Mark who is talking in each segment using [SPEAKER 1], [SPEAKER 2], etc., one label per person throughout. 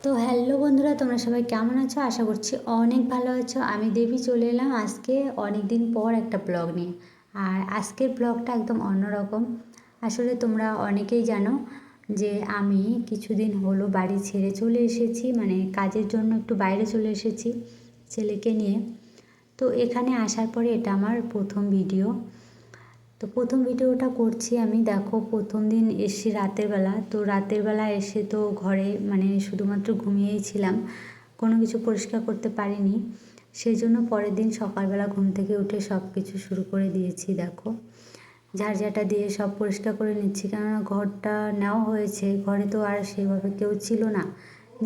[SPEAKER 1] তো হ্যালো বন্ধুরা, তোমরা সবাই কেমন আছো? আশা করছি অনেক ভালো আছো। আমি দেবী চলে এলাম আজকে অনেক দিন পর একটা ব্লগ নিয়ে। আর আজকের ব্লগটা একদম অন্যরকম। আসলে তোমরা অনেকেই জানো যে আমি কিছুদিন হলো বাড়ি ছেড়ে চলে এসেছি, মানে কাজের জন্য একটু বাইরে চলে এসেছি ছেলেকে নিয়ে। তো এখানে আসার পরে এটা আমার প্রথম ভিডিও। তো প্রথম ভিডিওটা করছি আমি। দেখো, প্রথম দিন এসেছি রাতের বেলা। তো রাতের বেলা এসে তো ঘরে মানে শুধুমাত্র ঘুমিয়েই ছিলাম, কোনো কিছু পরিষ্কার করতে পারিনি। সেই জন্য পরের দিন সকালবেলা ঘুম থেকে উঠে সব কিছু শুরু করে দিয়েছি। দেখো, ঝাড়ঝাঁটা দিয়ে সব পরিষ্কার করে নিচ্ছি, কেননা ঘরটা নেওয়া হয়েছে। ঘরে তো আর সেভাবে কেউ ছিল না,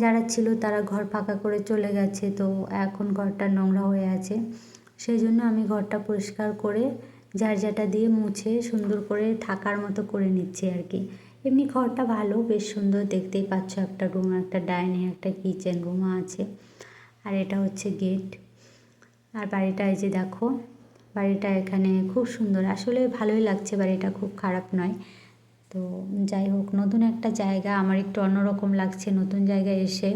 [SPEAKER 1] যারা ছিল তারা ঘর ফাঁকা করে চলে গেছে। তো এখন ঘরটা নোংরা হয়ে আছে, সেই জন্য আমি ঘরটা পরিষ্কার করে ঝাড়ঝাঁটা দিয়ে মুছে সুন্দর করে থাকার মতো করে নিচ্ছি আর কি। এমনি ঘরটা ভালো, বেশ সুন্দর, দেখতেই পাচ্ছ। একটা রুম, একটা ডাইনিং, একটা কিচেন রুমও আছে, আর এটা হচ্ছে গেট। আর বাড়িটা এই যে দেখো, বাড়িটা এখানে খুব সুন্দর, আসলে ভালোই লাগছে, বাড়িটা খুব খারাপ নয়। তো যাই হোক, নতুন একটা জায়গা, আমার একটু অন্যরকম লাগছে নতুন জায়গায় এসে।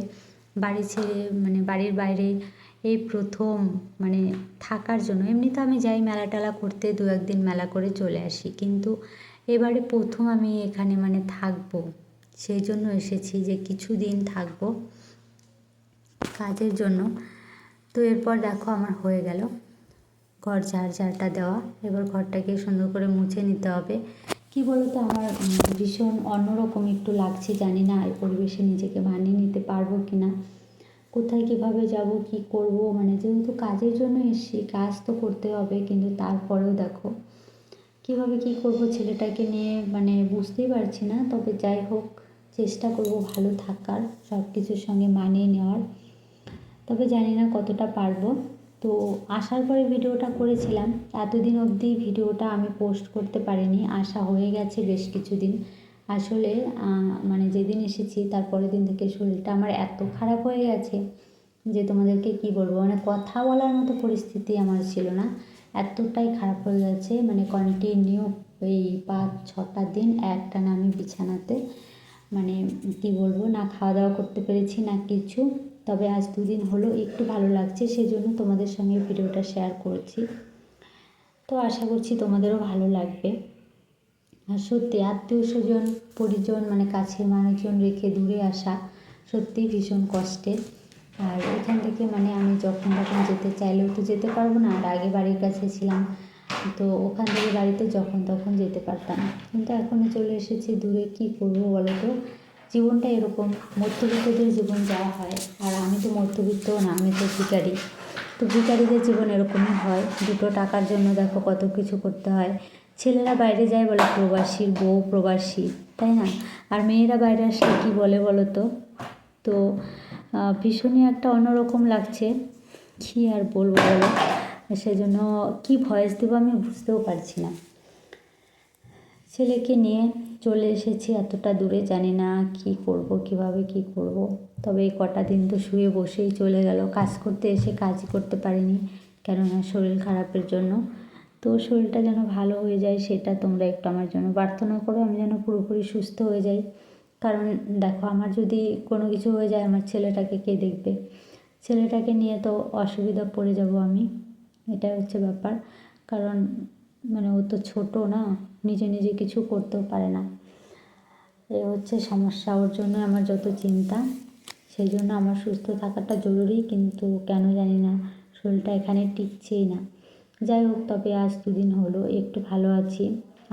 [SPEAKER 1] বাড়ি ছেড়ে মানে বাড়ির বাইরে এই প্রথম মানে থাকার জন্য। এমনি তো আমি যাই মেলা টেলা করতে, দু একদিন মেলা করে চলে আসি, কিন্তু এবারে প্রথম আমি এখানে মানে থাকবো, সেই জন্য এসেছি যে কিছুদিন থাকবো কাজের জন্য। তো এরপর দেখো আমার হয়ে গেল ঘর ঝাড়টা দেওয়া। এবার ঘরটাকে সুন্দর করে মুছে নিতে হবে। কি বলো তো, আমার ভীষণ অন্যরকম একটু লাগছে, জানি না এই পরিবেশে নিজেকে মানিয়ে নিতে পারবো কি না, কোথায় কীভাবে যাব, কি করব। মানে যেহেতু কাজের জন্য এসেছি, কাজ তো করতে হবে, কিন্তু তারপরেও দেখো কীভাবে কি করব ছেলেটাকে নিয়ে, মানে বুঝতেই পারছি না। তবে যাই হোক, চেষ্টা করব ভালো থাকার, সব কিছুর সঙ্গে মানিয়ে নেওয়ার। তবে জানি না কতটা পারবো। তো আসার পরে ভিডিওটা করেছিলাম, এতদিন অবধি ভিডিওটা আমি পোস্ট করতে পারিনি। আসা হয়ে গেছে বেশ কিছুদিন। আসলে মানে যেদিন এসেছি তার পরের দিন থেকে শরীরটা আমার এত খারাপ হয়ে গেছে যে তোমাদেরকে কি বলবো, মানে কথা বলার মতো পরিস্থিতি আমার ছিল না, এতটাই খারাপ হয়ে গেছে। মানে কন্টিনিউ এই 5-6টা দিন একটানা আমি বিছানাতে, মানে কি বলবো, না খাওয়া দাওয়া করতে পেরেছি না কিছু। তবে আজ দুদিন হলো একটু ভালো লাগছে, সেজন্য তোমাদের সঙ্গে ভিডিওটা শেয়ার করছি। তো আশা করছি তোমাদেরও ভালো লাগবে। আর সত্যি আত্মীয় স্বজন পরিজন মানে কাছের মানুষজন রেখে দূরে আসা সত্যিই ভীষণ কষ্টের। আর এখান থেকে মানে আমি যখন তখন যেতে চাইলেও তো যেতে পারবো না। আর আগে বাড়ির কাছে ছিলাম, তো ওখান থেকে বাড়িতে যখন তখন যেতে পারতাম, কিন্তু এখন চলে এসেছি দূরে। কী করবো বলো তো, জীবনটা এরকম, মধ্যবিত্তদের জীবন যা হয়। আর আমি তো মধ্যবিত্ত না, আমি তো ভিখারি। তো ভিখারিদের জীবন এরকমই হয়, দুটো টাকার জন্য দেখো কত কিছু করতে হয়। ছেলেরা বাইরে যায় বলে প্রবাসীর বউ প্রবাসী, তাই না? আর মেয়েরা বাইরে আসলে কী বলে বলো তো। তো ভীষণই একটা অন্যরকম লাগছে, কী আর বলবো বলো। সেজন্য কী ভয়েস দেবো আমি বুঝতেও পারছি না। ছেলেকে নিয়ে চলে এসেছি এতটা দূরে, জানি না কি করব, কিভাবে কি করব। তবে এই কটা দিন তো শুয়ে বসেই চলে গেল, কাজ করতে এসে কাজই করতে পারিনি, কেননা শরীর খারাপের জন্য। তো শরীরটা যেন ভালো হয়ে যায়, সেটা তোমরা একটু আমার জন্য প্রার্থনা করো, আমি যেন পুরোপুরি সুস্থ হয়ে যাই। কারণ দেখো, আমার যদি কোনো কিছু হয়ে যায়, আমার ছেলেটাকে কে দেখবে? ছেলেটাকে নিয়ে তো অসুবিধা পড়ে যাব আমি, এটাই হচ্ছে ব্যাপার। কারণ মানে ও তো ছোটো না, নিজে নিজে কিছু করতেও পারে না, এই হচ্ছে সমস্যা। ওর জন্য আমার যত চিন্তা, সেই জন্য আমার সুস্থ থাকাটা জরুরি, কিন্তু কেন জানি না শরীরটা এখানে টিকছেই না। যাই হোক, তবে আজ দুদিন হলো একটু ভালো আছি,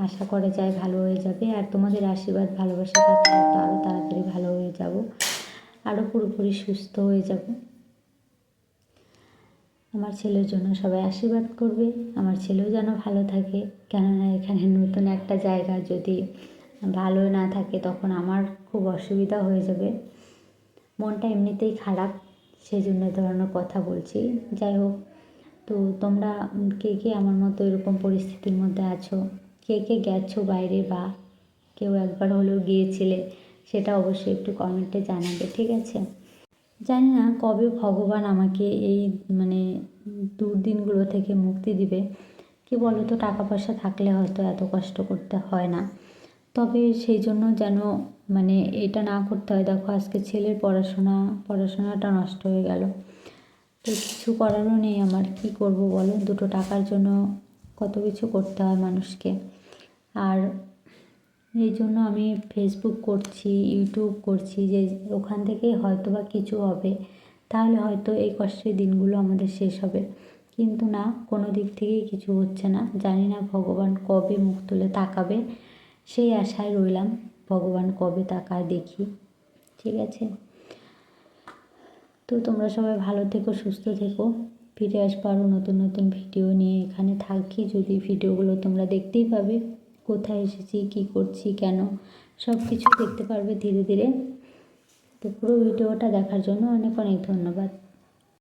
[SPEAKER 1] আশা করা যায় ভালো হয়ে যাবে। আর তোমাদের আশীর্বাদ ভালোবাসা থাকলে তো আরও তাড়াতাড়ি ভালো হয়ে যাব, আরও পুরোপুরি সুস্থ হয়ে যাব। আমার ছেলের জন্য সবাই আশীর্বাদ করবে, আমার ছেলেও যেন ভালো থাকে। কেননা এখানে নতুন একটা জায়গা, যদি ভালো না থাকে তখন আমার খুব অসুবিধা হয়ে যাবে। মনটা এমনিতেই খারাপ, সেই জন্য ধরনের কথা বলছি। যাই হোক, তো তোমরা কে কে আমার মতো এরকম পরিস্থিতির মধ্যে আছো, কে কে গেছো বাইরে, বা কেউ একবার হলেও গিয়েছিলে, সেটা অবশ্যই একটু কমেন্টে জানাবে, ঠিক আছে? জানি না কবে ভগবান আমাকে এই মানে দুর্দিনগুলো থেকে মুক্তি দিবে। কি বলো তো, টাকা পয়সা থাকলে হয়তো এত কষ্ট করতে হয় না। তবে সেই জন্য যেন মানে এটা না করতে হয়। দেখো আজকে ছেলের পড়াশোনাটা নষ্ট হয়ে গেল। তো কিছু করারও নেই আমার, কী করব বলো, দুটো টাকার জন্য কত কিছু করতে হয় মানুষকে। আর এই জন্য আমি ফেসবুক করছি, ইউটিউব করছি, যে ওখান থেকেই হয়তো বা কিছু হবে, তাহলে হয়তো এই কষ্টের দিনগুলো আমাদের শেষ হবে। কিন্তু না, কোনো দিক থেকেই কিছু হচ্ছে না। জানি না ভগবান কবে মুখ তুলে তাকাবে, সেই আশায় রইলাম। ভগবান কবে তাকায় দেখি, ঠিক আছে? তো তোমরা সবাই ভালো থেকো, সুস্থ থেকো। ফিরে আসবো আরও নতুন নতুন ভিডিও নিয়ে। এখানে থাকি যদি, ভিডিওগুলো তোমরা দেখতেই পাবে, কোথায় এসেছি, কী করছি, কেন, সব কিছু দেখতে পারবে ধীরে ধীরে। তো পুরো ভিডিওটা দেখার জন্য অনেক অনেক ধন্যবাদ।